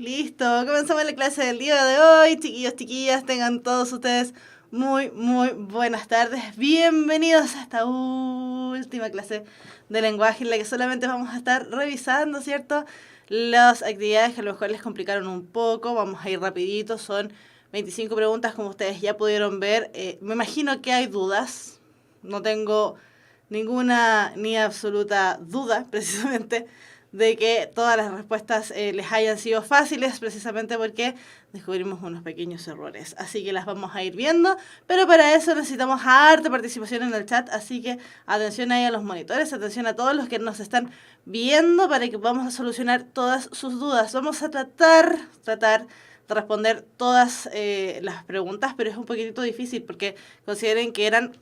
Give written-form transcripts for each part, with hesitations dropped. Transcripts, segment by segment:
Listo, comenzamos la clase del día de hoy. Chiquillos, chiquillas, tengan todos ustedes muy buenas tardes. Bienvenidos a esta última clase de lenguaje en la que solamente vamos a estar revisando, ¿cierto? Las actividades que a lo mejor les complicaron un poco. Vamos a ir rapidito, son 25 preguntas como ustedes ya pudieron ver. Me imagino que hay dudas. No tengo ninguna ni absoluta duda, precisamente, de que todas las respuestas les hayan sido fáciles, precisamente porque descubrimos unos pequeños errores. Así que las vamos a ir viendo, pero para eso necesitamos harta participación en el chat, así que atención ahí a los monitores, atención a todos los que nos están viendo para que podamos solucionar todas sus dudas. Vamos a tratar de responder todas las preguntas, pero es un poquitito difícil porque consideren que eran,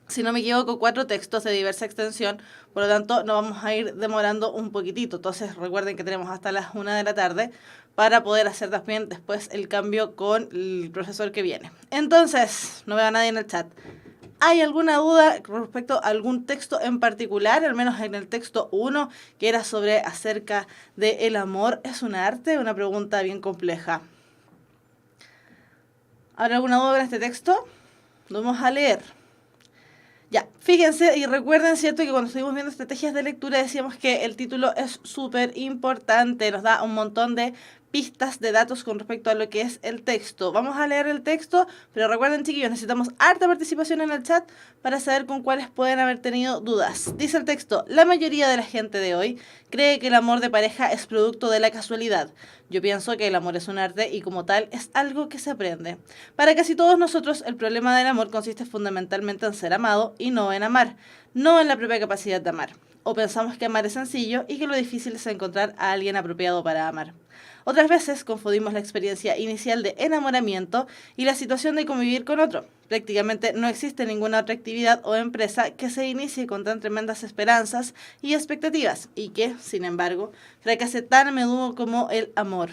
si no me equivoco, 4 textos de diversa extensión, por lo tanto nos vamos a ir demorando un poquitito. Entonces recuerden que tenemos hasta las 1 de la tarde para poder hacer también después el cambio con el profesor que viene. Entonces, no veo a nadie en el chat. ¿Hay alguna duda respecto a algún texto en particular? Al menos en el texto 1, que era sobre acerca de el amor. ¿Es un arte? Una pregunta bien compleja. ¿Habrá alguna duda en este texto? Lo vamos a leer. Ya, fíjense y recuerden, ¿cierto?, que cuando estuvimos viendo estrategias de lectura decíamos que el título es súper importante, nos da un montón de pistas de datos con respecto a lo que es el texto. Vamos a leer el texto, pero recuerden, chiquillos, necesitamos harta participación en el chat para saber con cuáles pueden haber tenido dudas. Dice el texto: la mayoría de la gente de hoy cree que el amor de pareja es producto de la casualidad. Yo pienso que el amor es un arte y como tal es algo que se aprende. Para casi todos nosotros, el problema del amor consiste fundamentalmente en ser amado y no en amar, no en la propia capacidad de amar. O pensamos que amar es sencillo y que lo difícil es encontrar a alguien apropiado para amar. Otras veces confundimos la experiencia inicial de enamoramiento y la situación de convivir con otro. Prácticamente no existe ninguna otra actividad o empresa que se inicie con tan tremendas esperanzas y expectativas y que, sin embargo, fracase tan a menudo como el amor.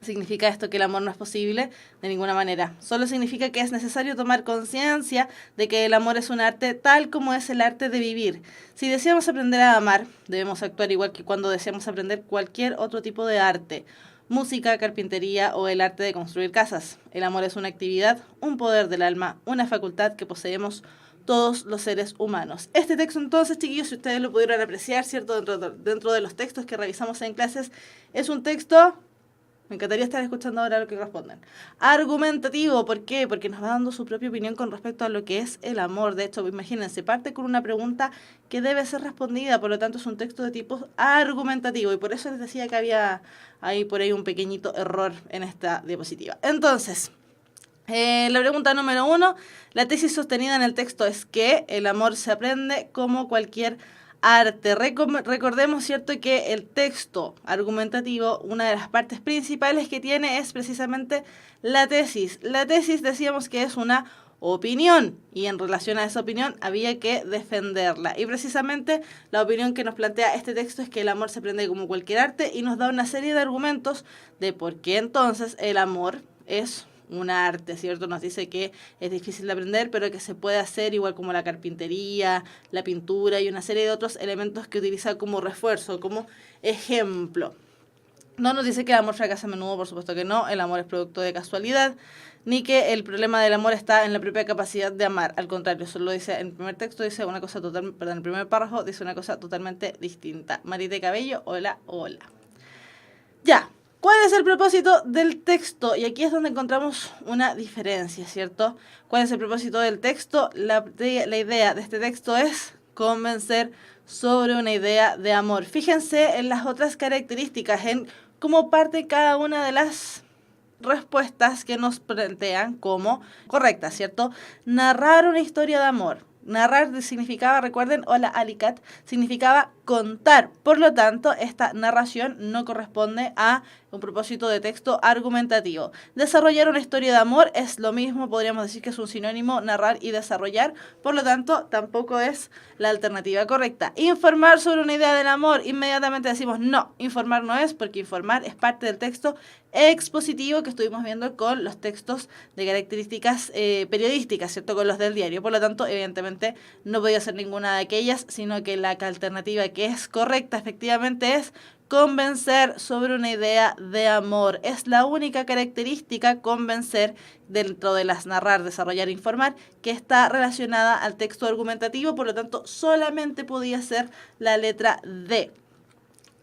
¿Significa esto que el amor no es posible? De ninguna manera. Solo significa que es necesario tomar conciencia de que el amor es un arte tal como es el arte de vivir. Si deseamos aprender a amar, debemos actuar igual que cuando deseamos aprender cualquier otro tipo de arte. Música, carpintería o el arte de construir casas. El amor es una actividad, un poder del alma, una facultad que poseemos todos los seres humanos. Este texto, entonces, chiquillos, si ustedes lo pudieran apreciar, ¿cierto?, dentro de los textos que revisamos en clases, es un texto... Me encantaría estar escuchando ahora lo que responden. Argumentativo, ¿por qué? Porque nos va dando su propia opinión con respecto a lo que es el amor. De hecho, imagínense, parte con una pregunta que debe ser respondida, por lo tanto es un texto de tipo argumentativo. Y por eso les decía que había por ahí un pequeñito error en esta diapositiva. Entonces, la pregunta número 1, la tesis sostenida en el texto es que el amor se aprende como cualquier arte. Recordemos, ¿cierto?, que el texto argumentativo, una de las partes principales que tiene es precisamente la tesis. La tesis decíamos que es una opinión y en relación a esa opinión había que defenderla. Y precisamente la opinión que nos plantea este texto es que el amor se aprende como cualquier arte y nos da una serie de argumentos de por qué entonces el amor es un arte, ¿cierto? Nos dice que es difícil de aprender, pero que se puede hacer igual como la carpintería, la pintura y una serie de otros elementos que utiliza como refuerzo, como ejemplo. No nos dice que el amor fracasa a menudo, por supuesto que no, el amor es producto de casualidad, ni que el problema del amor está en la propia capacidad de amar. Al contrario, solo dice, en el primer texto dice una cosa en el primer párrafo dice una cosa totalmente distinta. Marité Cabello, hola. Ya. ¿Cuál es el propósito del texto? Y aquí es donde encontramos una diferencia, ¿cierto? ¿Cuál es el propósito del texto? La idea de este texto es convencer sobre una idea de amor. Fíjense en las otras características, en cómo parte cada una de las respuestas que nos plantean como correctas, ¿cierto? Narrar una historia de amor. Narrar significaba, recuerden, hola Alicat, significaba contar. Por lo tanto, esta narración no corresponde a un propósito de texto argumentativo. Desarrollar una historia de amor es lo mismo, podríamos decir que es un sinónimo, narrar y desarrollar. Por lo tanto, tampoco es la alternativa correcta. Informar sobre una idea del amor, inmediatamente decimos no, informar no es, porque informar es parte del texto expositivo que estuvimos viendo con los textos de características periodísticas, ¿cierto?, con los del diario. Por lo tanto, evidentemente, no podía ser ninguna de aquellas, sino que la alternativa que es correcta efectivamente es convencer sobre una idea de amor. Es la única característica, convencer, dentro de las narrar, desarrollar e informar, que está relacionada al texto argumentativo, por lo tanto, solamente podía ser la letra D.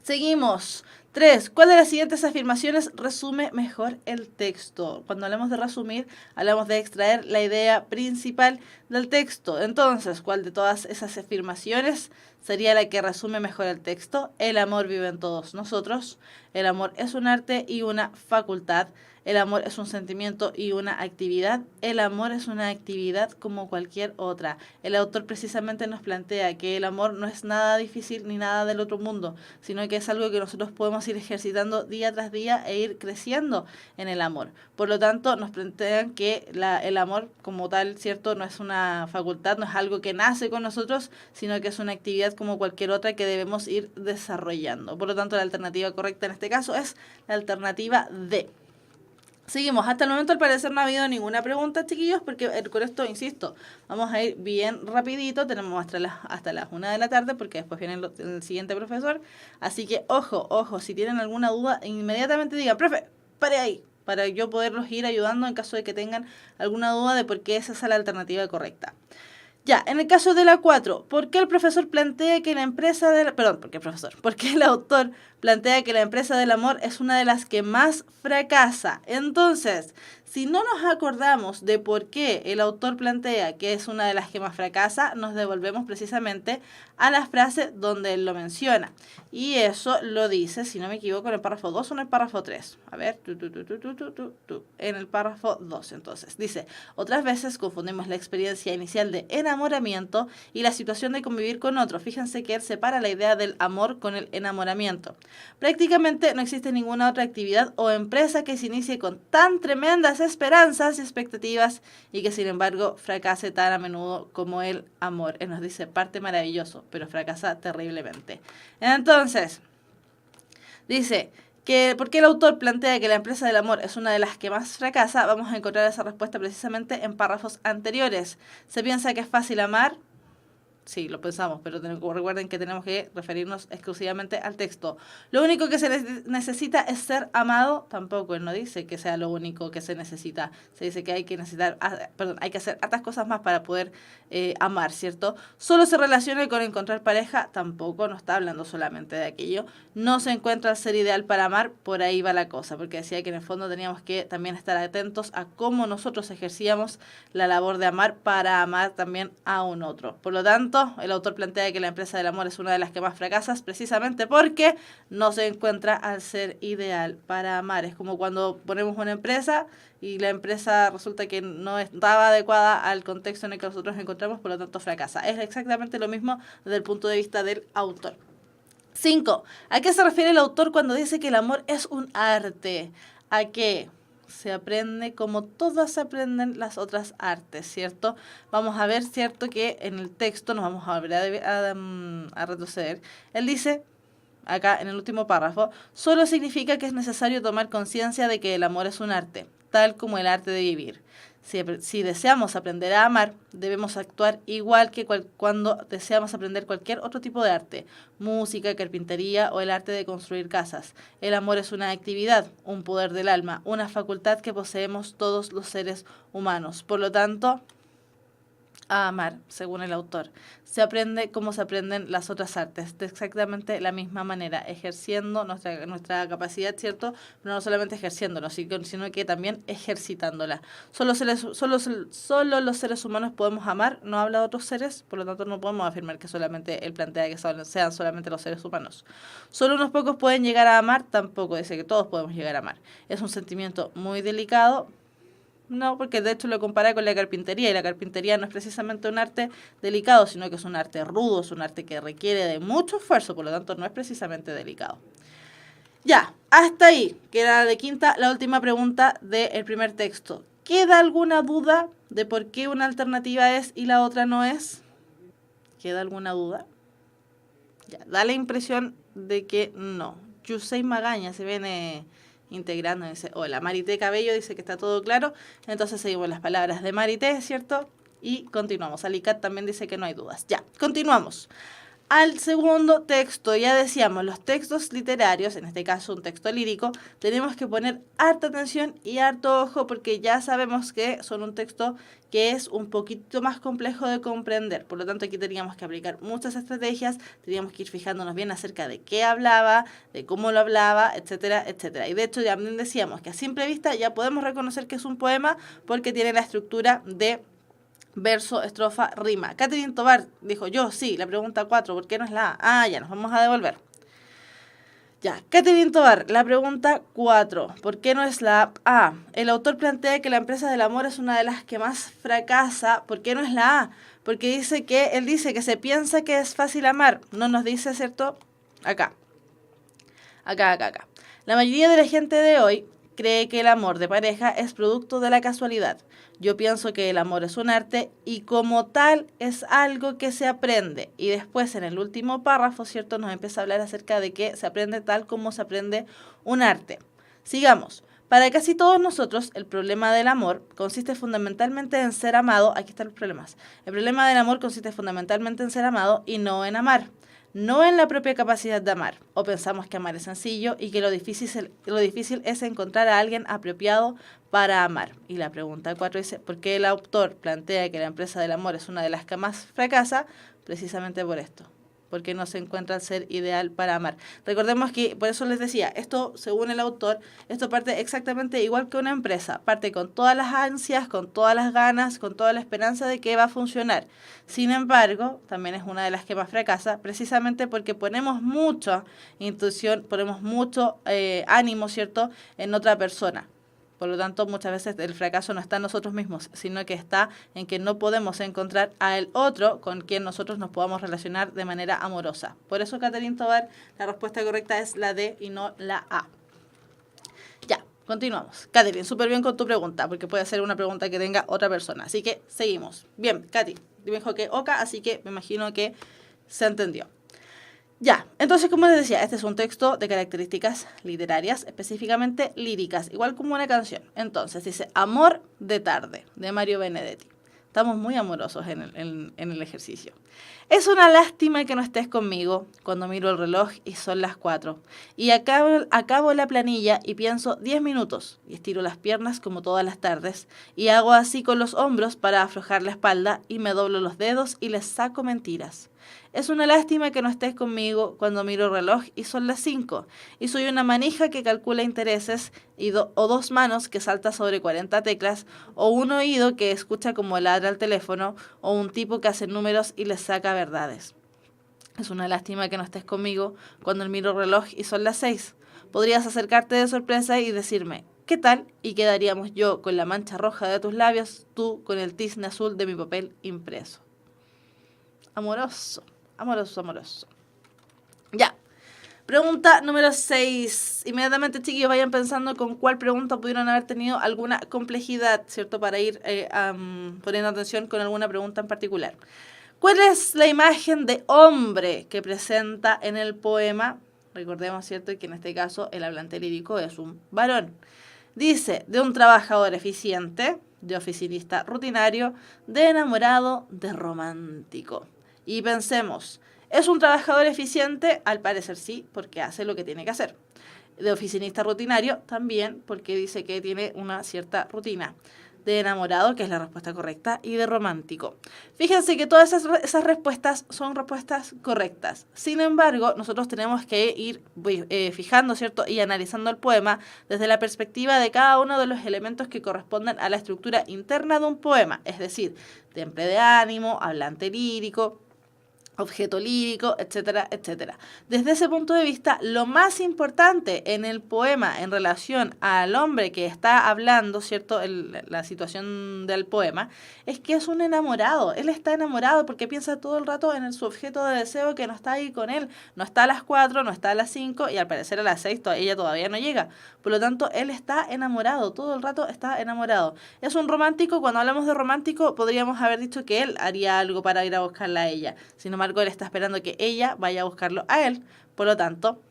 Seguimos. 3. ¿Cuál de las siguientes afirmaciones resume mejor el texto? Cuando hablamos de resumir, hablamos de extraer la idea principal del texto. Entonces, ¿cuál de todas esas afirmaciones sería la que resume mejor el texto? El amor vive en todos nosotros. El amor es un arte y una facultad. El amor es un sentimiento y una actividad. El amor es una actividad como cualquier otra. El autor precisamente nos plantea que el amor no es nada difícil ni nada del otro mundo, sino que es algo que nosotros podemos ir ejercitando día tras día e ir creciendo en el amor. Por lo tanto, nos plantean que el amor como tal, ¿cierto? No es una facultad, no es algo que nace con nosotros, sino que es una actividad como cualquier otra que debemos ir desarrollando. Por lo tanto, la alternativa correcta en este caso es la alternativa D. Seguimos. Hasta el momento al parecer no ha habido ninguna pregunta, chiquillos, porque con esto, insisto, vamos a ir bien rapidito. Tenemos hasta las 1 de la tarde, porque después viene el siguiente profesor. Así que, ojo, si tienen alguna duda, inmediatamente digan, profe, pare ahí, para yo poderlos ir ayudando en caso de que tengan alguna duda de por qué esa es la alternativa correcta. Ya, en el caso de la 4, ¿por qué el profesor plantea que la empresa del... Perdón, ¿por qué el autor plantea que la empresa del amor es una de las que más fracasa? Entonces, si no nos acordamos de por qué el autor plantea que es una de las que más fracasa, nos devolvemos precisamente a la frase donde él lo menciona. Y eso lo dice, si no me equivoco, en el párrafo 2 o en el párrafo 3. A ver, en el párrafo 2, entonces. Dice, otras veces confundimos la experiencia inicial de enamoramiento y la situación de convivir con otro. Fíjense que él separa la idea del amor con el enamoramiento. Prácticamente no existe ninguna otra actividad o empresa que se inicie con tan tremendas esperanzas y expectativas y que sin embargo fracase tan a menudo como el amor. Él nos dice, parte maravilloso, pero fracasa terriblemente. Entonces, dice que ¿por qué el autor plantea que la empresa del amor es una de las que más fracasa? Vamos a encontrar esa respuesta precisamente en párrafos anteriores. ¿Se piensa que es fácil amar? Sí, lo pensamos, pero recuerden que tenemos que referirnos exclusivamente al texto. Lo único que se necesita es ser amado. Tampoco, él no dice que sea lo único que se necesita. Se dice que hay que hay que hacer hartas cosas más para poder amar, ¿cierto? Solo se relaciona con encontrar pareja. Tampoco, no está hablando solamente de aquello. No se encuentra el ser ideal para amar. Por ahí va la cosa, porque decía que en el fondo teníamos que también estar atentos a cómo nosotros ejercíamos la labor de amar para amar también a un otro. Por lo tanto, el autor plantea que la empresa del amor es una de las que más fracasas precisamente porque no se encuentra al ser ideal para amar. Es como cuando ponemos una empresa y la empresa resulta que no estaba adecuada al contexto en el que nosotros nos encontramos, por lo tanto fracasa. Es exactamente lo mismo desde el punto de vista del autor. 5. ¿A qué se refiere el autor cuando dice que el amor es un arte? ¿A qué? Se aprende como todas aprenden las otras artes, ¿cierto? Vamos a ver, ¿cierto? Que en el texto nos vamos a volver a retroceder. Él dice, acá en el último párrafo, solo significa que es necesario tomar conciencia de que el amor es un arte, tal como el arte de vivir. Si deseamos aprender a amar, debemos actuar igual que cuando deseamos aprender cualquier otro tipo de arte, música, carpintería o el arte de construir casas. El amor es una actividad, un poder del alma, una facultad que poseemos todos los seres humanos. Por lo tanto, a amar, según el autor. Se aprende como se aprenden las otras artes, de exactamente la misma manera, ejerciendo nuestra capacidad, ¿cierto? Pero no solamente ejerciéndola, sino que también ejercitándola. Solo los seres humanos podemos amar, no habla de otros seres, por lo tanto no podemos afirmar que solamente él plantea que sean solamente los seres humanos. Solo unos pocos pueden llegar a amar, tampoco dice que todos podemos llegar a amar. Es un sentimiento muy delicado. No, porque de hecho lo compara con la carpintería, y la carpintería no es precisamente un arte delicado, sino que es un arte rudo, es un arte que requiere de mucho esfuerzo, por lo tanto no es precisamente delicado. Ya, hasta ahí, que era de quinta, la última pregunta del primer texto. ¿Queda alguna duda de por qué una alternativa es y la otra no es? ¿Queda alguna duda? Ya, da la impresión de que no. Yusei Magaña se viene integrando, dice, hola, Marité Cabello dice que está todo claro, entonces seguimos las palabras de Marité, ¿cierto? Y continuamos. Alicat también dice que no hay dudas. Ya, continuamos. al segundo texto. Ya decíamos, los textos literarios, en este caso un texto lírico, tenemos que poner harta atención y harto ojo porque ya sabemos que son un texto que es un poquito más complejo de comprender. Por lo tanto, aquí teníamos que aplicar muchas estrategias, teníamos que ir fijándonos bien acerca de qué hablaba, de cómo lo hablaba, etcétera, etcétera. Y de hecho, ya decíamos que a simple vista ya podemos reconocer que es un poema porque tiene la estructura de verso, estrofa, rima. Catherine Tobar dijo, yo sí, la pregunta 4, ¿por qué no es la A? Ah, ya, nos vamos a devolver. Ya, Catherine Tobar, la pregunta 4, ¿por qué no es la A? El autor plantea que la empresa del amor es una de las que más fracasa, ¿por qué no es la A? Porque él dice que se piensa que es fácil amar, no nos dice, ¿cierto? Acá. La mayoría de la gente de hoy cree que el amor de pareja es producto de la casualidad. Yo pienso que el amor es un arte y como tal es algo que se aprende. Y después en el último párrafo, ¿cierto? Nos empieza a hablar acerca de que se aprende tal como se aprende un arte. Sigamos. Para casi todos nosotros, el problema del amor consiste fundamentalmente en ser amado. Aquí están los problemas. El problema del amor consiste fundamentalmente en ser amado y no en amar. No en la propia capacidad de amar, o pensamos que amar es sencillo y que lo difícil es encontrar a alguien apropiado para amar. Y la pregunta 4 dice, ¿por qué el autor plantea que la empresa del amor es una de las que más fracasa? Precisamente por esto, porque no se encuentra el ser ideal para amar. Recordemos que, por eso les decía, esto, según el autor, esto parte exactamente igual que una empresa. Parte con todas las ansias, con todas las ganas, con toda la esperanza de que va a funcionar. Sin embargo, también es una de las que más fracasa, precisamente porque ponemos mucha intuición, ponemos mucho ánimo, ¿cierto?, en otra persona. Por lo tanto, muchas veces el fracaso no está en nosotros mismos, sino que está en que no podemos encontrar al otro con quien nosotros nos podamos relacionar de manera amorosa. Por eso, Catherine Tobar, la respuesta correcta es la D y no la A. Ya, continuamos. Catherine, súper bien con tu pregunta, porque puede ser una pregunta que tenga otra persona. Así que seguimos. Bien, Katy, me dijo que oca, así que me imagino que se entendió. Ya, entonces como les decía, este es un texto de características literarias, específicamente líricas, igual como una canción. Entonces dice Amor de tarde, de Mario Benedetti. Estamos muy amorosos en el ejercicio. Es una lástima que no estés conmigo cuando miro el reloj y son las 4. Y acabo la planilla y pienso 10 minutos y estiro las piernas como todas las tardes y hago así con los hombros para aflojar la espalda y me doblo los dedos y les saco mentiras. Es una lástima que no estés conmigo cuando miro el reloj y son las 5. Y soy una manija que calcula intereses o dos manos que salta sobre 40 teclas o un oído que escucha como ladra el teléfono o un tipo que hace números y les saca verdades. Es una lástima que no estés conmigo cuando miro el reloj y son las 6. Podrías acercarte de sorpresa y decirme, ¿qué tal? Y quedaríamos yo con la mancha roja de tus labios, tú con el tizne azul de mi papel impreso. Amoroso, amoroso, amoroso. Ya. Pregunta número 6. Inmediatamente, chiquillos, vayan pensando con cuál pregunta pudieron haber tenido alguna complejidad, ¿cierto? Para ir poniendo atención con alguna pregunta en particular. ¿Cuál es la imagen de hombre que presenta en el poema? Recordemos, ¿cierto?, que en este caso el hablante lírico es un varón. Dice, de un trabajador eficiente, de oficinista rutinario, de enamorado, de romántico. Y pensemos, ¿es un trabajador eficiente? Al parecer sí, porque hace lo que tiene que hacer. De oficinista rutinario también, porque dice que tiene una cierta rutina. De enamorado, que es la respuesta correcta, y de romántico. Fíjense que todas esas respuestas son respuestas correctas. Sin embargo, nosotros tenemos que ir fijando, ¿cierto?, y analizando el poema desde la perspectiva de cada uno de los elementos que corresponden a la estructura interna de un poema, es decir, temple de ánimo, hablante lírico, objeto lírico, etcétera, etcétera. Desde ese punto de vista, lo más importante en el poema en relación al hombre que está hablando, ¿cierto?, la situación del poema, es que es un enamorado. Él está enamorado porque piensa todo el rato en su objeto de deseo que no está ahí con él. No está a las 4, no está a las 5 y al parecer a las 6 ella todavía no llega. Por lo tanto, él está enamorado, todo el rato está enamorado. Es un romántico. Cuando hablamos de romántico, podríamos haber dicho que él haría algo para ir a buscarla a ella. Sin embargo, él está esperando que ella vaya a buscarlo a él. Por lo tanto,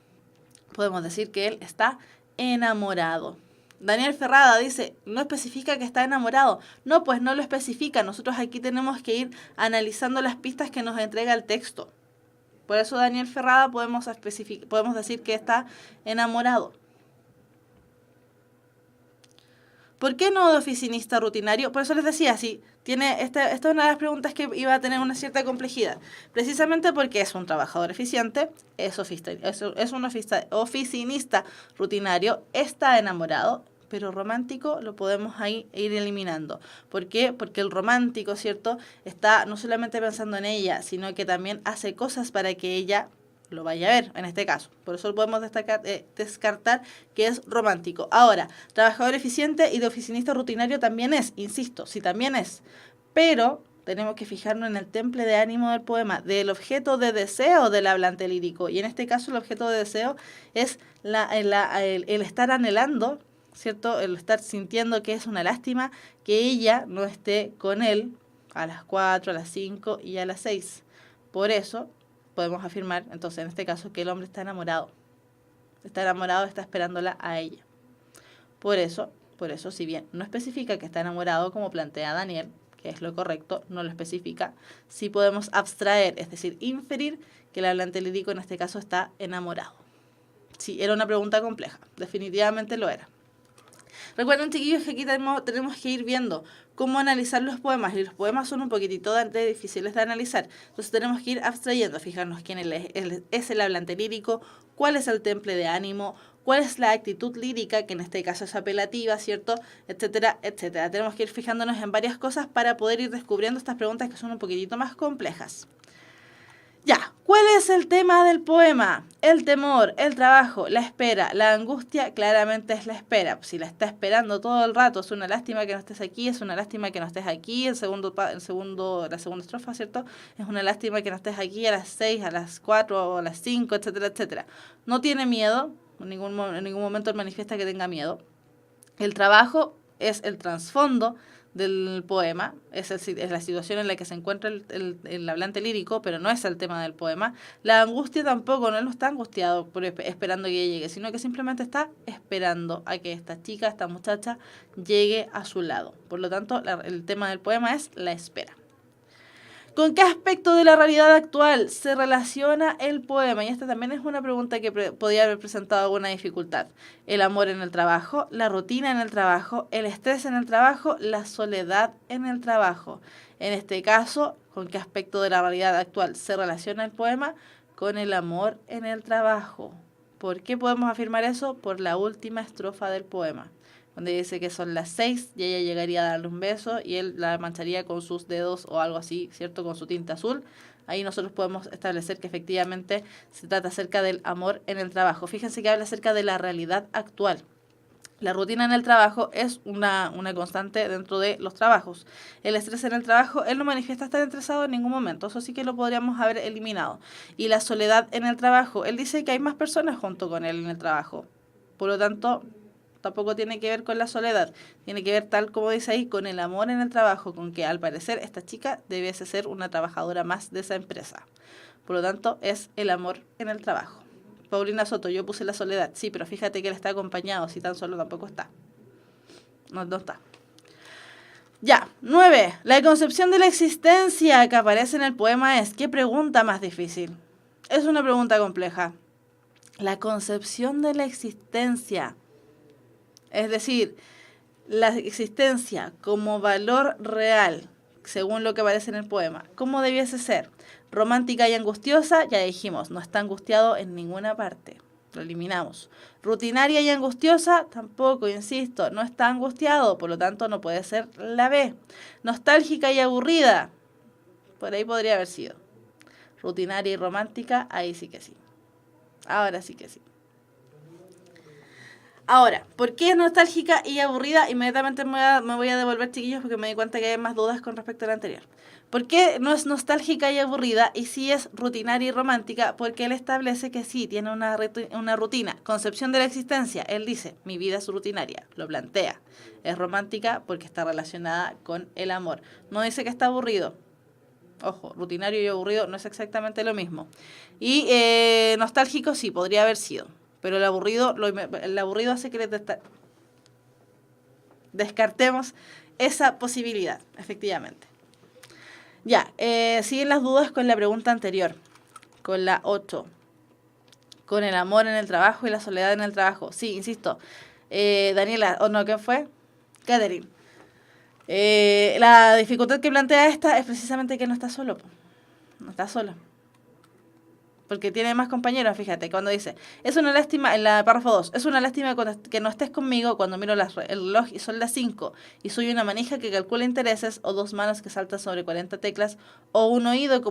podemos decir que él está enamorado. Daniel Ferrada dice, no especifica que está enamorado. No, pues no lo especifica. Nosotros aquí tenemos que ir analizando las pistas que nos entrega el texto. Por eso Daniel Ferrada podemos decir que está enamorado. ¿Por qué no de oficinista rutinario? Por eso les decía, sí, esta es una de las preguntas que iba a tener una cierta complejidad. Precisamente porque es un trabajador eficiente, es un oficinista rutinario, está enamorado, pero romántico lo podemos ahí ir eliminando. ¿Por qué? Porque el romántico, ¿cierto?, está no solamente pensando en ella, sino que también hace cosas para que ella lo vaya a ver, en este caso. Por eso lo podemos descartar que es romántico. Ahora, trabajador eficiente y de oficinista rutinario también es, insisto, sí también es. Pero tenemos que fijarnos en el temple de ánimo del poema, del objeto de deseo del hablante lírico. Y en este caso el objeto de deseo es el estar anhelando, ¿cierto? El estar sintiendo que es una lástima que ella no esté con él a las 4, a las 5 y a las 6. Por eso podemos afirmar, entonces, en este caso, que el hombre está enamorado. Está enamorado, está esperándola a ella. Por eso, si bien no especifica que está enamorado, como plantea Daniel, que es lo correcto, no lo especifica, sí podemos abstraer, es decir, inferir que el hablante lírico en este caso está enamorado. Sí, era una pregunta compleja, definitivamente lo era. Recuerden, chiquillos, que aquí tenemos que ir viendo cómo analizar los poemas, y los poemas son un poquitito difíciles de analizar. Entonces tenemos que ir abstrayendo, fijarnos quién es el hablante lírico, cuál es el temple de ánimo, cuál es la actitud lírica, que en este caso es apelativa, ¿cierto?, etcétera, etcétera. Tenemos que ir fijándonos en varias cosas para poder ir descubriendo estas preguntas que son un poquitito más complejas. Ya, ¿cuál es el tema del poema? El temor, el trabajo, la espera, la angustia, claramente es la espera. Si la está esperando todo el rato, es una lástima que no estés aquí, es una lástima que no estés aquí, la segunda estrofa, ¿cierto? Es una lástima que no estés aquí a las 6, a las 4 o a las 5, etcétera, etcétera. No tiene miedo, en ningún momento él manifiesta que tenga miedo. El trabajo es el trasfondo del poema, es la situación en la que se encuentra el hablante lírico, pero no es el tema del poema. La angustia tampoco, no está angustiado esperando que ella llegue, sino que simplemente está esperando a que esta chica, esta muchacha, llegue a su lado. Por lo tanto, el tema del poema es la espera. ¿Con qué aspecto de la realidad actual se relaciona el poema? Y esta también es una pregunta que podría haber presentado alguna dificultad. El amor en el trabajo, la rutina en el trabajo, el estrés en el trabajo, la soledad en el trabajo. En este caso, ¿con qué aspecto de la realidad actual se relaciona el poema? Con el amor en el trabajo. ¿Por qué podemos afirmar eso? Por la última estrofa del poema, donde dice que son las 6 y ella llegaría a darle un beso y él la mancharía con sus dedos o algo así, ¿cierto?, con su tinta azul. Ahí nosotros podemos establecer que efectivamente se trata acerca del amor en el trabajo. Fíjense que habla acerca de la realidad actual. La rutina en el trabajo es una constante dentro de los trabajos. El estrés en el trabajo, él no manifiesta estar estresado en ningún momento, eso sí que lo podríamos haber eliminado. Y la soledad en el trabajo, él dice que hay más personas junto con él en el trabajo. Por lo tanto, tampoco tiene que ver con la soledad, tiene que ver, tal como dice ahí, con el amor en el trabajo, con que al parecer esta chica debiese ser una trabajadora más de esa empresa. Por lo tanto, es el amor en el trabajo. Paulina Soto, yo puse la soledad, sí, pero fíjate que él está acompañado, si tan solo tampoco está. No está. Ya, 9. La concepción de la existencia que aparece en el poema es, ¿qué pregunta más difícil? Es una pregunta compleja. La concepción de la existencia, es decir, la existencia como valor real, según lo que aparece en el poema, ¿cómo debiese ser? Romántica y angustiosa, ya dijimos, no está angustiado en ninguna parte, lo eliminamos. Rutinaria y angustiosa, tampoco, insisto, no está angustiado, por lo tanto no puede ser la B. Nostálgica y aburrida, por ahí podría haber sido. Rutinaria y romántica, ahí sí que sí. Ahora sí que sí. Ahora, ¿por qué es nostálgica y aburrida? Inmediatamente me voy a devolver, chiquillos, porque me di cuenta que hay más dudas con respecto a la anterior. ¿Por qué no es nostálgica y aburrida y sí es rutinaria y romántica? Porque él establece que sí, tiene una rutina. Concepción de la existencia. Él dice, mi vida es rutinaria. Lo plantea. Es romántica porque está relacionada con el amor. No dice que está aburrido. Ojo, rutinario y aburrido no es exactamente lo mismo. Y nostálgico sí, podría haber sido. Pero el aburrido hace que descartemos esa posibilidad, efectivamente. Ya, siguen las dudas con la pregunta anterior. con la 8. Con el amor en el trabajo y la soledad en el trabajo. Sí, insisto. Daniela, ¿o no? ¿Quién fue? Catherine. La dificultad que plantea esta es precisamente que no está solo. No está solo. Porque tiene más compañeros, fíjate, cuando dice, es una lástima, en la párrafo 2, es una lástima que no estés conmigo cuando miro el reloj y son las 5, y soy una manija que calcula intereses, o 2 manos que saltan sobre 40 teclas, o un oído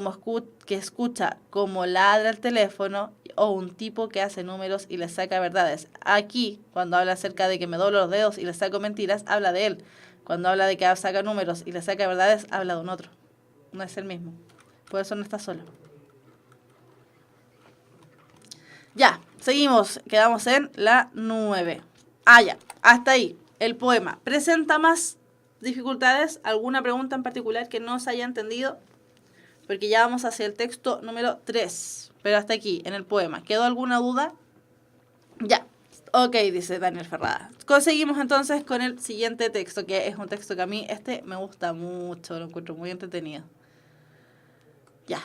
que escucha como ladra el teléfono, o un tipo que hace números y le saca verdades. Aquí, cuando habla acerca de que me doblo los dedos y le saco mentiras, habla de él. Cuando habla de que saca números y le saca verdades, habla de un otro. No es el mismo. Por eso no está solo. Ya, seguimos. Quedamos en la 9. Ya, hasta ahí. El poema. ¿Presenta más dificultades? ¿Alguna pregunta en particular que no se haya entendido? Porque ya vamos hacia el texto número 3. Pero hasta aquí, en el poema. ¿Quedó alguna duda? Ya. Ok, dice Daniel Ferrada. Conseguimos entonces con el siguiente texto, que es un texto que a mí me gusta mucho, lo encuentro muy entretenido. Ya,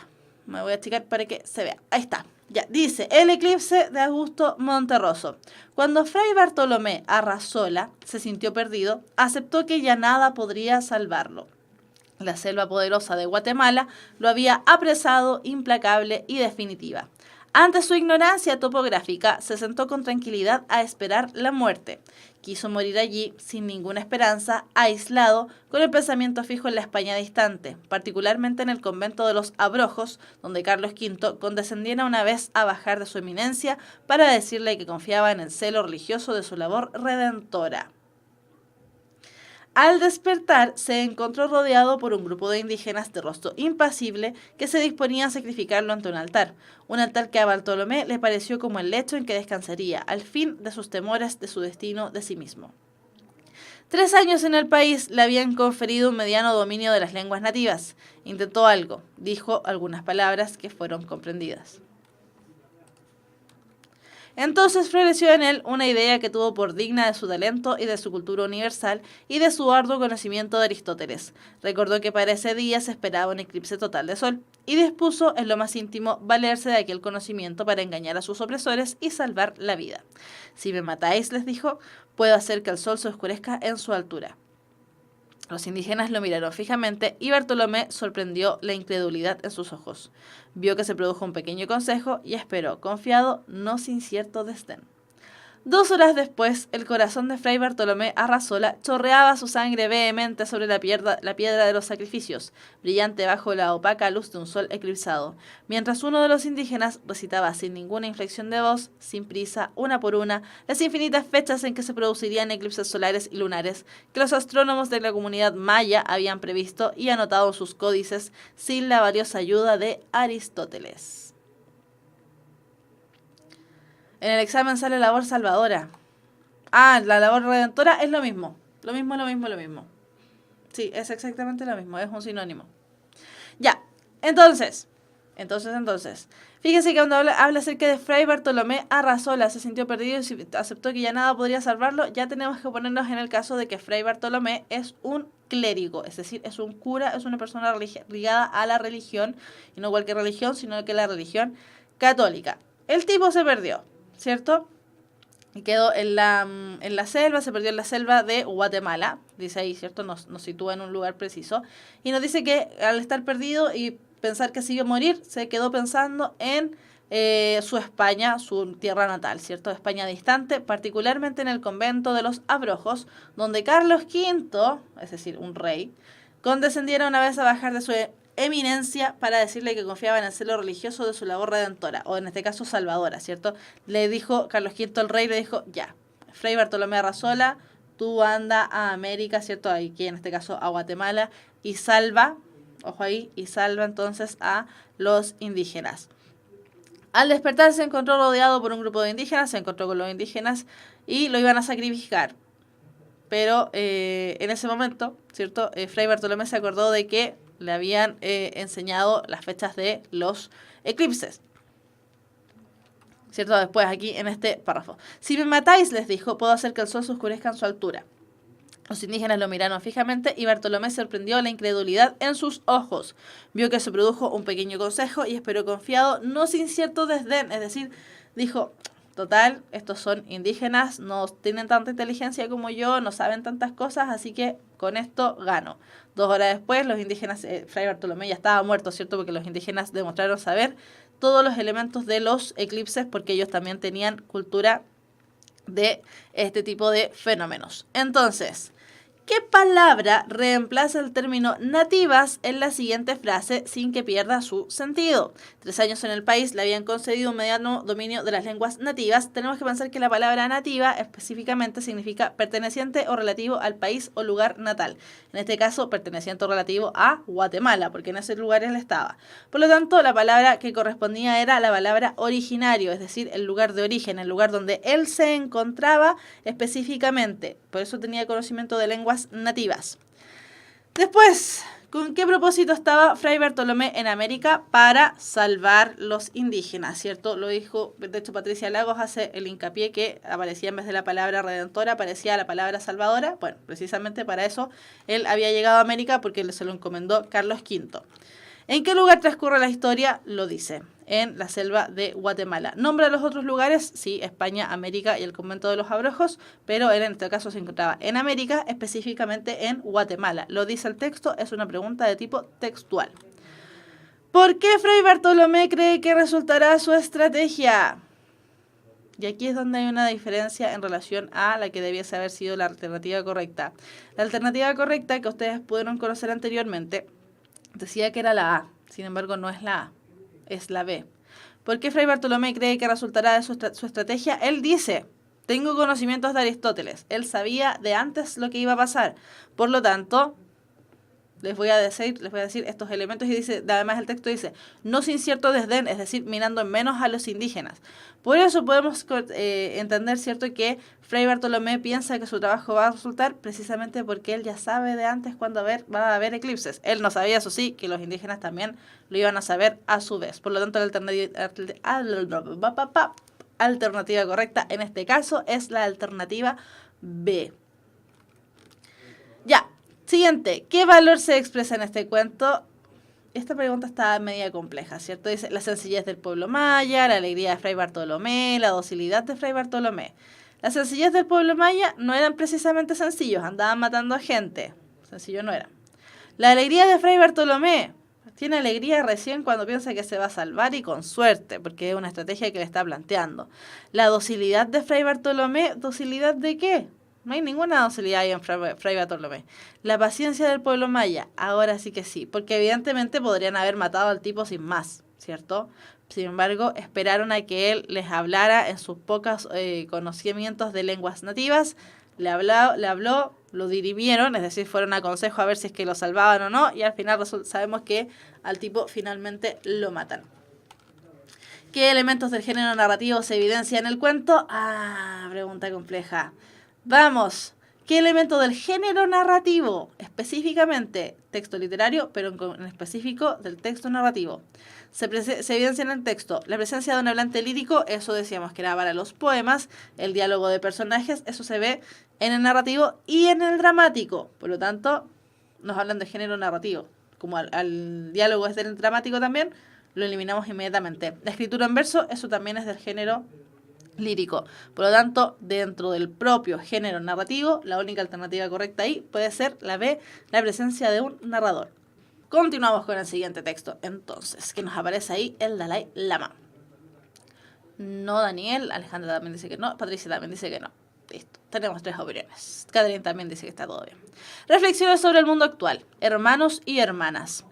me voy a achicar para que se vea. Ahí está. Ya, dice, el eclipse de Augusto Monterroso. Cuando Fray Bartolomé Arrazola se sintió perdido, aceptó que ya nada podría salvarlo. La selva poderosa de Guatemala lo había apresado implacable y definitiva. Ante su ignorancia topográfica, se sentó con tranquilidad a esperar la muerte. Quiso morir allí, sin ninguna esperanza, aislado, con el pensamiento fijo en la España distante, particularmente en el convento de los Abrojos, donde Carlos V condescendiera una vez a bajar de su eminencia para decirle que confiaba en el celo religioso de su labor redentora. Al despertar, se encontró rodeado por un grupo de indígenas de rostro impasible que se disponían a sacrificarlo ante un altar que a Bartolomé le pareció como el lecho en que descansaría, al fin de sus temores, de su destino, de sí mismo. 3 años en el país le habían conferido un mediano dominio de las lenguas nativas. Intentó algo, dijo algunas palabras que fueron comprendidas. Entonces floreció en él una idea que tuvo por digna de su talento y de su cultura universal y de su arduo conocimiento de Aristóteles. Recordó que para ese día se esperaba un eclipse total de sol y dispuso en lo más íntimo valerse de aquel conocimiento para engañar a sus opresores y salvar la vida. Si me matáis, les dijo, puedo hacer que el sol se oscurezca en su altura. Los indígenas lo miraron fijamente y Bartolomé sorprendió la incredulidad en sus ojos. Vio que se produjo un pequeño consejo y esperó, confiado, no sin cierto desdén. 2 horas después, el corazón de Fray Bartolomé Arrazola chorreaba su sangre vehemente sobre la piedra de los sacrificios, brillante bajo la opaca luz de un sol eclipsado, mientras uno de los indígenas recitaba sin ninguna inflexión de voz, sin prisa, una por una, las infinitas fechas en que se producirían eclipses solares y lunares que los astrónomos de la comunidad maya habían previsto y anotado en sus códices sin la valiosa ayuda de Aristóteles. En el examen sale labor salvadora. La labor redentora es lo mismo. Lo mismo. Sí, es exactamente lo mismo. Es un sinónimo. Ya, entonces. Fíjense que cuando habla acerca de Fray Bartolomé Arrazola se sintió perdido y aceptó que ya nada podría salvarlo, ya tenemos que ponernos en el caso de que Fray Bartolomé es un clérigo, es decir, es un cura, es una persona ligada a la religión, y no cualquier religión, sino que la religión católica. El tipo se perdió, ¿cierto? Y quedó en la selva, se perdió en la selva de Guatemala, dice ahí, ¿cierto? Nos sitúa en un lugar preciso. Y nos dice que al estar perdido y pensar que se iba a morir, se quedó pensando en su España, su tierra natal, ¿cierto? España distante, particularmente en el convento de los Abrojos, donde Carlos V, es decir, un rey, condescendiera una vez a bajar de su eminencia para decirle que confiaba en el celo religioso de su labor redentora, o en este caso salvadora, ¿cierto? Le dijo, Carlos V el rey le dijo, ya, Fray Bartolomé Arrazola, tú anda a América, ¿cierto? Aquí en este caso a Guatemala, y salva, ojo ahí, y salva entonces a los indígenas. Al despertar se encontró rodeado por un grupo de indígenas, se encontró con los indígenas y lo iban a sacrificar. Pero en ese momento, ¿cierto? Fray Bartolomé se acordó de que le habían enseñado las fechas de los eclipses, ¿cierto? Después aquí en este párrafo. Si me matáis, les dijo, puedo hacer que el sol se oscurezca en su altura. Los indígenas lo miraron fijamente y Bartolomé sorprendió la incredulidad en sus ojos. Vio que se produjo un pequeño consejo y esperó confiado, no sin cierto desdén. Es decir, dijo, total, estos son indígenas, no tienen tanta inteligencia como yo, no saben tantas cosas, así que con esto gano. 2 horas después, los indígenas, Fray Bartolomé ya estaba muerto, ¿cierto? Porque los indígenas demostraron saber todos los elementos de los eclipses porque ellos también tenían cultura de este tipo de fenómenos. Entonces, ¿qué palabra reemplaza el término nativas en la siguiente frase sin que pierda su sentido? 3 años en el país le habían concedido un mediano dominio de las lenguas nativas. Tenemos que pensar que la palabra nativa específicamente significa perteneciente o relativo al país o lugar natal. En este caso, perteneciente o relativo a Guatemala, porque en ese lugar él estaba. Por lo tanto, la palabra que correspondía era la palabra originario, es decir, el lugar de origen, el lugar donde él se encontraba específicamente. Por eso tenía conocimiento de lenguas nativas. Después, ¿con qué propósito estaba Fray Bartolomé en América? Para salvar los indígenas, ¿cierto? Lo dijo, de hecho Patricia Lagos hace el hincapié que aparecía en vez de la palabra redentora, aparecía la palabra salvadora. Bueno, precisamente para eso él había llegado a América porque se lo encomendó Carlos V. ¿En qué lugar transcurre la historia? Lo dice, en la selva de Guatemala. ¿Nombra los otros lugares? Sí, España, América y el convento de los Abrojos, pero él en este caso se encontraba en América, específicamente en Guatemala. Lo dice el texto, es una pregunta de tipo textual. ¿Por qué Fray Bartolomé cree que resultará su estrategia? Y aquí es donde hay una diferencia en relación a la que debiese haber sido la alternativa correcta. La alternativa correcta que ustedes pudieron conocer anteriormente decía que era la A, sin embargo no es la A, es la B. ¿Por qué Fray Bartolomé cree que resultará de su estrategia? Él dice, tengo conocimientos de Aristóteles, él sabía de antes lo que iba a pasar, por lo tanto, les voy a decir estos elementos y dice, además el texto dice, no sin cierto desdén, es decir, mirando en menos a los indígenas. Por eso podemos entender, ¿cierto?, que Fray Bartolomé piensa que su trabajo va a resultar precisamente porque él ya sabe de antes cuándo va a haber eclipses. Él no sabía, eso sí, que los indígenas también lo iban a saber a su vez. Por lo tanto, la alternativa correcta en este caso es la alternativa B. Ya. Siguiente, ¿qué valor se expresa en este cuento? Esta pregunta está media compleja, ¿cierto? Dice la sencillez del pueblo maya, la alegría de Fray Bartolomé, la docilidad de Fray Bartolomé. La sencillez del pueblo maya no eran precisamente sencillos, andaban matando a gente. Sencillo no era. La alegría de Fray Bartolomé. Tiene alegría recién cuando piensa que se va a salvar y con suerte, porque es una estrategia que le está planteando. La docilidad de Fray Bartolomé, ¿docilidad de qué? No hay ninguna docilidad ahí en Fray Bartolomé. La paciencia del pueblo maya, ahora sí que sí, porque evidentemente podrían haber matado al tipo sin más, ¿cierto? Sin embargo, esperaron a que él les hablara en sus pocos conocimientos de lenguas nativas, le habló, lo dirimieron, es decir, fueron a consejo a ver si es que lo salvaban o no, y al final sabemos que al tipo finalmente lo matan. ¿Qué elementos del género narrativo se evidencian en el cuento? Pregunta compleja. Vamos, ¿qué elemento del género narrativo? Específicamente, texto literario, pero en específico del texto narrativo. Se evidencia en el texto la presencia de un hablante lírico, eso decíamos que era para los poemas, el diálogo de personajes, eso se ve en el narrativo y en el dramático. Por lo tanto, nos hablan de género narrativo. Como al diálogo es del dramático también, lo eliminamos inmediatamente. La escritura en verso, eso también es del género lírico. Por lo tanto, dentro del propio género narrativo, la única alternativa correcta ahí puede ser la B, la presencia de un narrador. Continuamos con el siguiente texto, entonces, que nos aparece ahí el Dalai Lama. No Daniel, Alejandra también dice que no, Patricia también dice que no. Listo, tenemos 3 opiniones. Catherine también dice que está todo bien. Reflexiones sobre el mundo actual, hermanos y hermanas.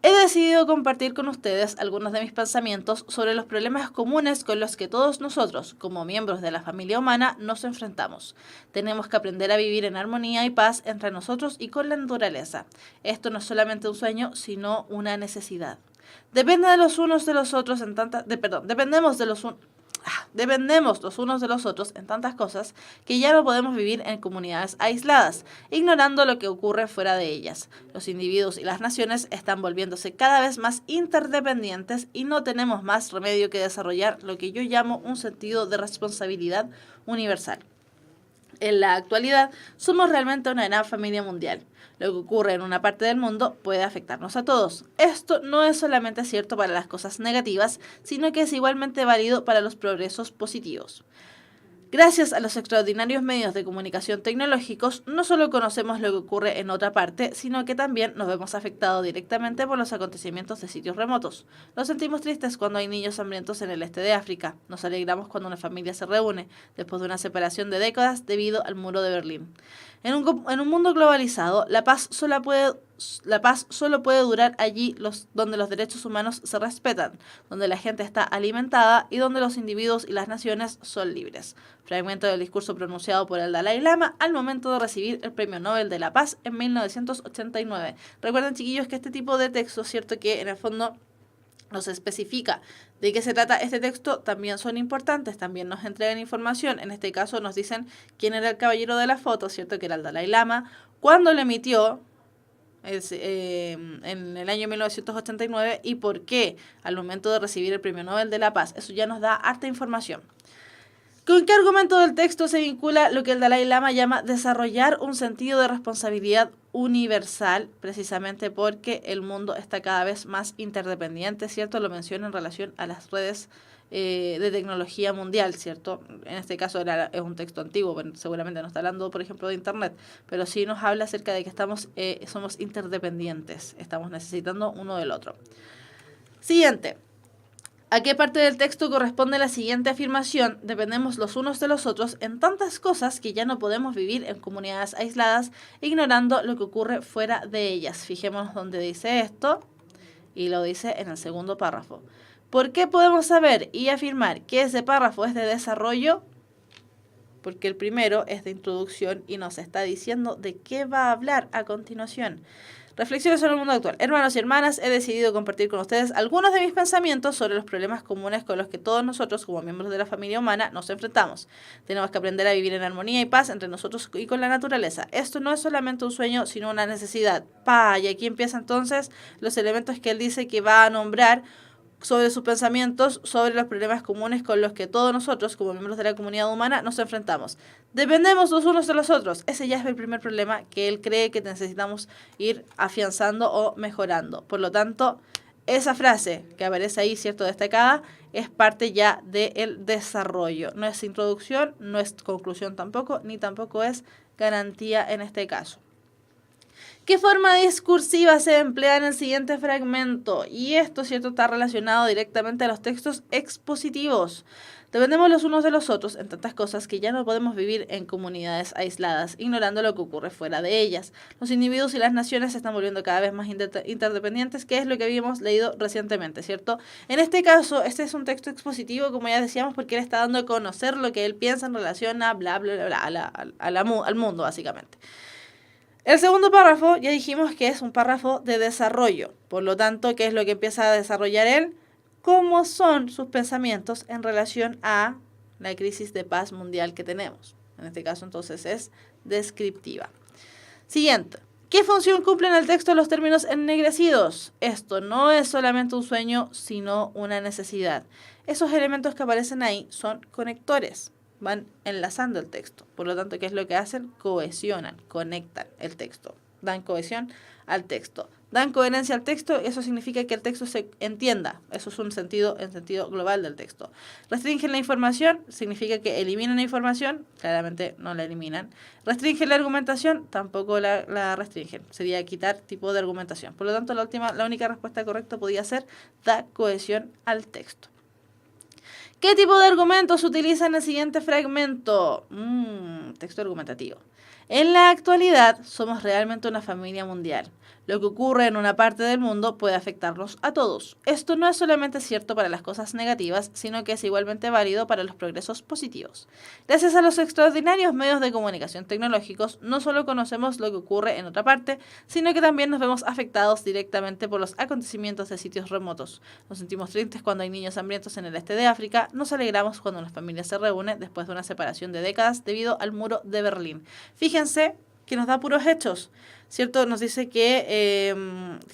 He decidido compartir con ustedes algunos de mis pensamientos sobre los problemas comunes con los que todos nosotros, como miembros de la familia humana, nos enfrentamos. Tenemos que aprender a vivir en armonía y paz entre nosotros y con la naturaleza. Esto no es solamente un sueño, sino una necesidad. Dependemos los unos de los otros en tantas cosas que ya no podemos vivir en comunidades aisladas, ignorando lo que ocurre fuera de ellas. Los individuos y las naciones están volviéndose cada vez más interdependientes y no tenemos más remedio que desarrollar lo que yo llamo un sentido de responsabilidad universal. En la actualidad, somos realmente una gran familia mundial. Lo que ocurre en una parte del mundo puede afectarnos a todos. Esto no es solamente cierto para las cosas negativas, sino que es igualmente válido para los progresos positivos. Gracias a los extraordinarios medios de comunicación tecnológicos, no solo conocemos lo que ocurre en otra parte, sino que también nos vemos afectados directamente por los acontecimientos de sitios remotos. Nos sentimos tristes cuando hay niños hambrientos en el este de África. Nos alegramos cuando una familia se reúne, después de una separación de décadas debido al muro de Berlín. En un mundo globalizado, la paz solo puede durar allí donde los derechos humanos se respetan, donde la gente está alimentada y donde los individuos y las naciones son libres. Fragmento del discurso pronunciado por el Dalai Lama al momento de recibir el Premio Nobel de la Paz en 1989. Recuerden, chiquillos, que este tipo de textos, cierto que en el fondo nos especifica de qué se trata este texto, también son importantes, también nos entregan información. En este caso nos dicen quién era el caballero de la foto, cierto que era el Dalai Lama, cuándo lo emitió en el año 1989 y por qué al momento de recibir el Premio Nobel de la Paz. Eso ya nos da harta información. ¿Con qué argumento del texto se vincula lo que el Dalai Lama llama desarrollar un sentido de responsabilidad universal? Precisamente porque el mundo está cada vez más interdependiente, ¿cierto? Lo menciona en relación a las redes de tecnología mundial, ¿cierto? En este caso es un texto antiguo, pero seguramente no está hablando, por ejemplo, de Internet, pero sí nos habla acerca de que somos interdependientes, estamos necesitando uno del otro. Siguiente. ¿A qué parte del texto corresponde la siguiente afirmación? Dependemos los unos de los otros en tantas cosas que ya no podemos vivir en comunidades aisladas, ignorando lo que ocurre fuera de ellas. Fijémonos dónde dice esto, y lo dice en el segundo párrafo. ¿Por qué podemos saber y afirmar que ese párrafo es de desarrollo? Porque el primero es de introducción y nos está diciendo de qué va a hablar a continuación. Reflexiones sobre el mundo actual. Hermanos y hermanas, he decidido compartir con ustedes algunos de mis pensamientos sobre los problemas comunes con los que todos nosotros, como miembros de la familia humana, nos enfrentamos. Tenemos que aprender a vivir en armonía y paz entre nosotros y con la naturaleza. Esto no es solamente un sueño, sino una necesidad. Y aquí empieza entonces los elementos que él dice que va a nombrar sobre sus pensamientos sobre los problemas comunes con los que todos nosotros, como miembros de la comunidad humana, nos enfrentamos. Dependemos los unos de los otros. Ese ya es el primer problema que él cree que necesitamos ir afianzando o mejorando. Por lo tanto, esa frase que aparece ahí, cierto, destacada, es parte ya del desarrollo. No es introducción, no es conclusión tampoco, ni tampoco es garantía en este caso. ¿Qué forma discursiva se emplea en el siguiente fragmento? Y esto, cierto, está relacionado directamente a los textos expositivos. Dependemos los unos de los otros en tantas cosas que ya no podemos vivir en comunidades aisladas, ignorando lo que ocurre fuera de ellas. Los individuos y las naciones se están volviendo cada vez más interdependientes, que es lo que habíamos leído recientemente, ¿cierto? En este caso, este es un texto expositivo, como ya decíamos, porque él está dando a conocer lo que él piensa en relación a bla, bla, bla, bla, al mundo, básicamente. El segundo párrafo ya dijimos que es un párrafo de desarrollo. Por lo tanto, ¿qué es lo que empieza a desarrollar él? ¿Cómo son sus pensamientos en relación a la crisis de paz mundial que tenemos? En este caso, entonces, es descriptiva. Siguiente. ¿Qué función cumplen en el texto los términos ennegrecidos? Esto no es solamente un sueño, sino una necesidad. Esos elementos que aparecen ahí son conectores. Van enlazando el texto. Por lo tanto, ¿qué es lo que hacen? Cohesionan, conectan el texto. Dan cohesión al texto. Dan coherencia al texto, eso significa que el texto se entienda. Eso es un sentido en sentido global del texto. Restringen la información, significa que eliminan la información, claramente no la eliminan. Restringen la argumentación, tampoco la restringen. Sería quitar tipo de argumentación. Por lo tanto, la única respuesta correcta podría ser da cohesión al texto. ¿Qué tipo de argumentos se utiliza en el siguiente fragmento? Texto argumentativo. En la actualidad, somos realmente una familia mundial. Lo que ocurre en una parte del mundo puede afectarnos a todos. Esto no es solamente cierto para las cosas negativas, sino que es igualmente válido para los progresos positivos. Gracias a los extraordinarios medios de comunicación tecnológicos, no solo conocemos lo que ocurre en otra parte, sino que también nos vemos afectados directamente por los acontecimientos de sitios remotos. Nos sentimos tristes cuando hay niños hambrientos en el este de África, nos alegramos cuando una familia se reúne después de una separación de décadas debido al muro de Berlín. Fíjense que nos da puros hechos, ¿cierto? Nos dice que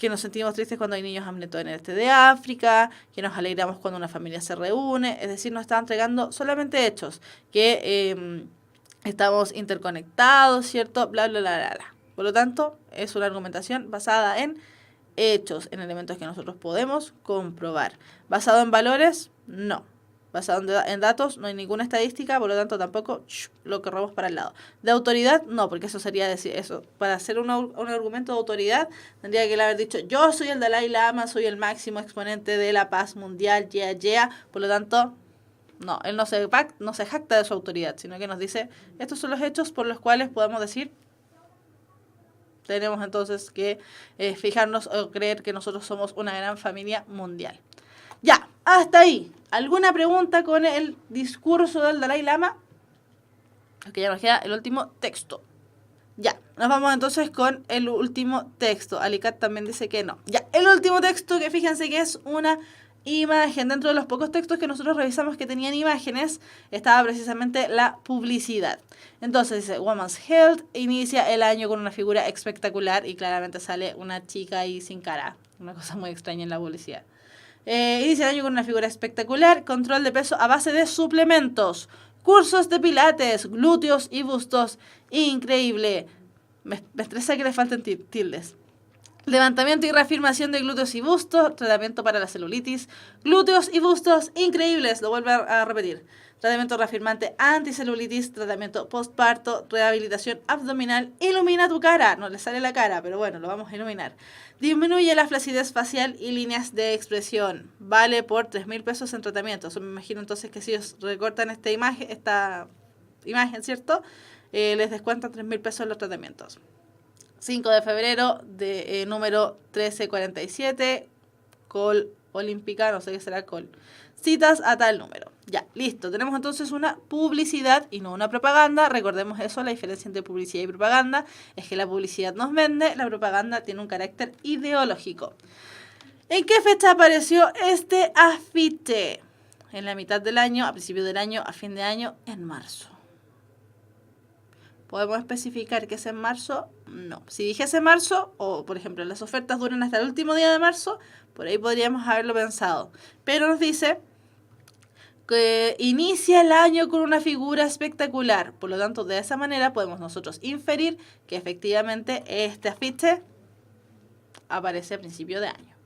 nos sentimos tristes cuando hay niños hambrientos en el este de África, que nos alegramos cuando una familia se reúne, es decir, nos está entregando solamente hechos, que estamos interconectados, ¿cierto? Bla, bla, bla, bla, bla. Por lo tanto, es una argumentación basada en hechos, en elementos que nosotros podemos comprobar. ¿Basado en valores? No. Basado en datos, no hay ninguna estadística, por lo tanto tampoco lo corremos para el lado. ¿De autoridad? No, porque eso sería decir eso. Para hacer un argumento de autoridad, tendría que haber dicho, yo soy el Dalai Lama, soy el máximo exponente de la paz mundial, por lo tanto, no, él no se jacta de su autoridad, sino que nos dice, estos son los hechos por los cuales podemos decir, tenemos entonces que fijarnos o creer que nosotros somos una gran familia mundial. Ya, hasta ahí. ¿Alguna pregunta con el discurso del Dalai Lama? Porque ya nos queda el último texto. Ya, nos vamos entonces con el último texto. Alicat también dice que no. Ya, el último texto, que fíjense que es una imagen. Dentro de los pocos textos que nosotros revisamos que tenían imágenes, estaba precisamente la publicidad. Entonces dice, Women's Health inicia el año con una figura espectacular y claramente sale una chica ahí sin cara. Una cosa muy extraña en la publicidad. Inicia el año con una figura espectacular, control de peso a base de suplementos, cursos de pilates, glúteos y bustos, increíble. Me estresa que le falten tildes. Levantamiento y reafirmación de glúteos y bustos, tratamiento para la celulitis, glúteos y bustos increíbles, lo vuelvo a repetir. Tratamiento reafirmante anticelulitis, tratamiento postparto, rehabilitación abdominal, ilumina tu cara. No le sale la cara, pero bueno, lo vamos a iluminar. Disminuye la flacidez facial y líneas de expresión. Vale por 3.000 pesos en tratamiento. Eso me imagino entonces que si ellos recortan esta imagen, ¿cierto? Les descuentan 3.000 pesos en los tratamientos. 5 de febrero, de número 1347, call olímpica, no sé qué será call. Citas a tal número. Ya, listo. Tenemos entonces una publicidad y no una propaganda. Recordemos eso, la diferencia entre publicidad y propaganda es que la publicidad nos vende, la propaganda tiene un carácter ideológico. ¿En qué fecha apareció este afiche? En la mitad del año, a principio del año, a fin de año, en marzo. ¿Podemos especificar que es en marzo? No. Si dijese marzo, o por ejemplo las ofertas duran hasta el último día de marzo, por ahí podríamos haberlo pensado. Pero nos dice que inicia el año con una figura espectacular. Por lo tanto, de esa manera podemos nosotros inferir que efectivamente este afiche aparece a principio de año.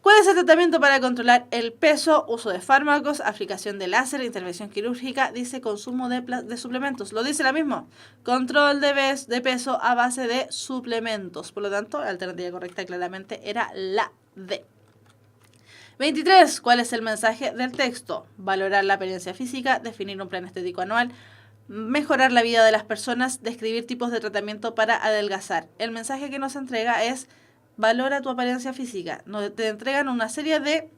¿Cuál es el tratamiento para controlar el peso? Uso de fármacos, aplicación de láser, intervención quirúrgica. Dice consumo de suplementos. Lo dice la misma. Control de peso a base de suplementos. Por lo tanto, la alternativa correcta claramente era la D. 23. ¿Cuál es el mensaje del texto? Valorar la apariencia física, definir un plan estético anual, mejorar la vida de las personas, describir tipos de tratamiento para adelgazar. El mensaje que nos entrega es: valora tu apariencia física. Te entregan una serie de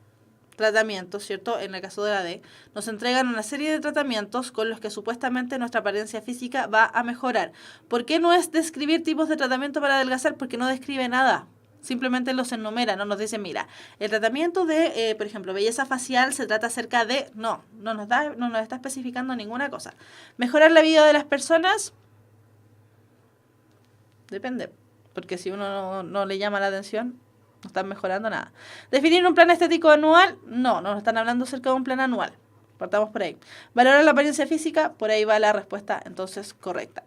tratamientos, ¿cierto? En el caso de la D, nos entregan una serie de tratamientos con los que supuestamente nuestra apariencia física va a mejorar. ¿Por qué no es describir tipos de tratamiento para adelgazar? Porque no describe nada. Simplemente los enumera, no nos dice, mira, el tratamiento de, por ejemplo, belleza facial se trata acerca de... No nos está especificando ninguna cosa. ¿Mejorar la vida de las personas? Depende. Porque si uno no le llama la atención, no están mejorando nada. ¿Definir un plan estético anual? No nos están hablando acerca de un plan anual. Partamos por ahí. ¿Valorar la apariencia física? Por ahí va la respuesta entonces correcta.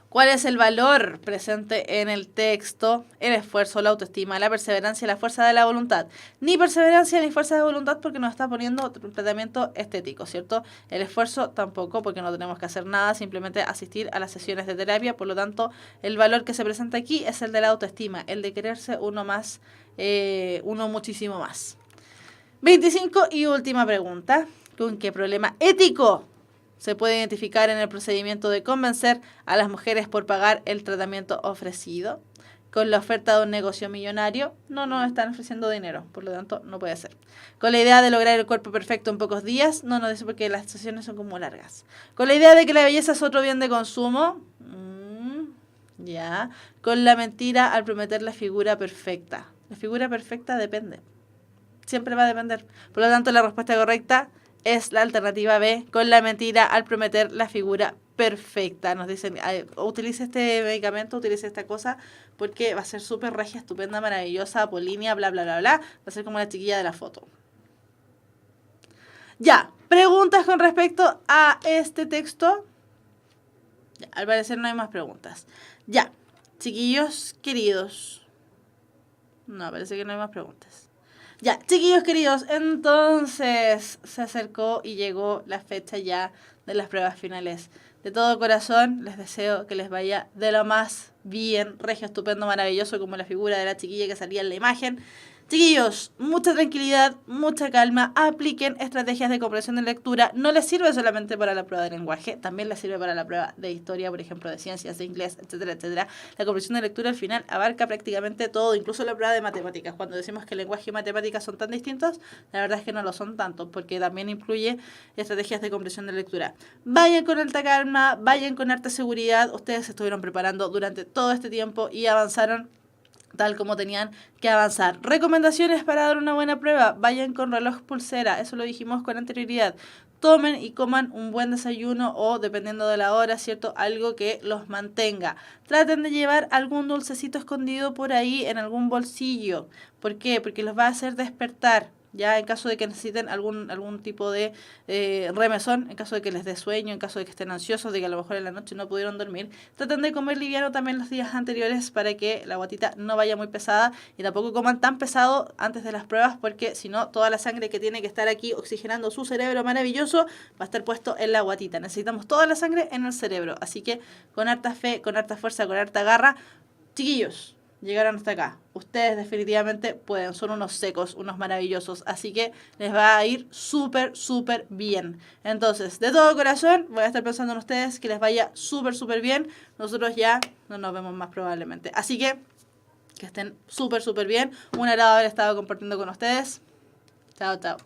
¿Cuál es el valor presente en el texto? El esfuerzo, la autoestima, la perseverancia y la fuerza de la voluntad. Ni perseverancia ni fuerza de voluntad porque nos está poniendo un tratamiento estético, ¿cierto? El esfuerzo tampoco porque no tenemos que hacer nada, simplemente asistir a las sesiones de terapia. Por lo tanto, el valor que se presenta aquí es el de la autoestima, el de quererse uno más, uno muchísimo más. 25 y última pregunta. ¿Con qué problema ético se puede identificar en el procedimiento de convencer a las mujeres por pagar el tratamiento ofrecido? Con la oferta de un negocio millonario, no nos están ofreciendo dinero, por lo tanto no puede ser. Con la idea de lograr el cuerpo perfecto en pocos días, no nos dice porque las sesiones son como largas. Con la idea de que la belleza es otro bien de consumo, ya. Con la mentira al prometer la figura perfecta. La figura perfecta depende. Siempre va a depender. Por lo tanto, la respuesta correcta es la alternativa B, con la mentira al prometer la figura perfecta. Nos dicen, utilice este medicamento, utilice esta cosa, porque va a ser súper regia, estupenda, maravillosa, apolínea, bla, bla, bla, bla. Va a ser como la chiquilla de la foto. Ya, preguntas con respecto a este texto. Ya, al parecer no hay más preguntas. Ya, chiquillos queridos. No, parece que no hay más preguntas. Ya, chiquillos queridos, entonces se acercó y llegó la fecha ya de las pruebas finales. De todo corazón les deseo que les vaya de lo más bien, regio, estupendo, maravilloso, como la figura de la chiquilla que salía en la imagen. Chiquillos, mucha tranquilidad, mucha calma, apliquen estrategias de comprensión de lectura. No les sirve solamente para la prueba de lenguaje, también les sirve para la prueba de historia, por ejemplo, de ciencias, de inglés, etcétera, etcétera. La comprensión de lectura al final abarca prácticamente todo, incluso la prueba de matemáticas. Cuando decimos que el lenguaje y matemáticas son tan distintos, la verdad es que no lo son tanto, porque también incluye estrategias de comprensión de lectura. Vayan con alta calma, vayan con harta seguridad. Ustedes se estuvieron preparando durante todo este tiempo y avanzaron tal como tenían que avanzar. Recomendaciones para dar una buena prueba. Vayan con reloj pulsera, eso lo dijimos con anterioridad. Tomen y coman un buen desayuno o, dependiendo de la hora, ¿cierto? Algo que los mantenga. Traten de llevar algún dulcecito escondido por ahí en algún bolsillo. ¿Por qué? Porque los va a hacer despertar. Ya en caso de que necesiten algún tipo de remesón, en caso de que les dé sueño, en caso de que estén ansiosos, de que a lo mejor en la noche no pudieron dormir, traten de comer liviano también los días anteriores para que la guatita no vaya muy pesada y tampoco coman tan pesado antes de las pruebas porque si no toda la sangre que tiene que estar aquí oxigenando su cerebro maravilloso va a estar puesto en la guatita. Necesitamos toda la sangre en el cerebro, así que con harta fe, con harta fuerza, con harta garra, chiquillos. Llegaron hasta acá. Ustedes definitivamente pueden, son unos secos, unos maravillosos, así que les va a ir súper, súper bien. Entonces, de todo corazón, voy a estar pensando en ustedes que les vaya súper, súper bien. Nosotros ya no nos vemos más probablemente. Así que estén súper, súper bien. Un agrado haber estado compartiendo con ustedes. Chao, chao.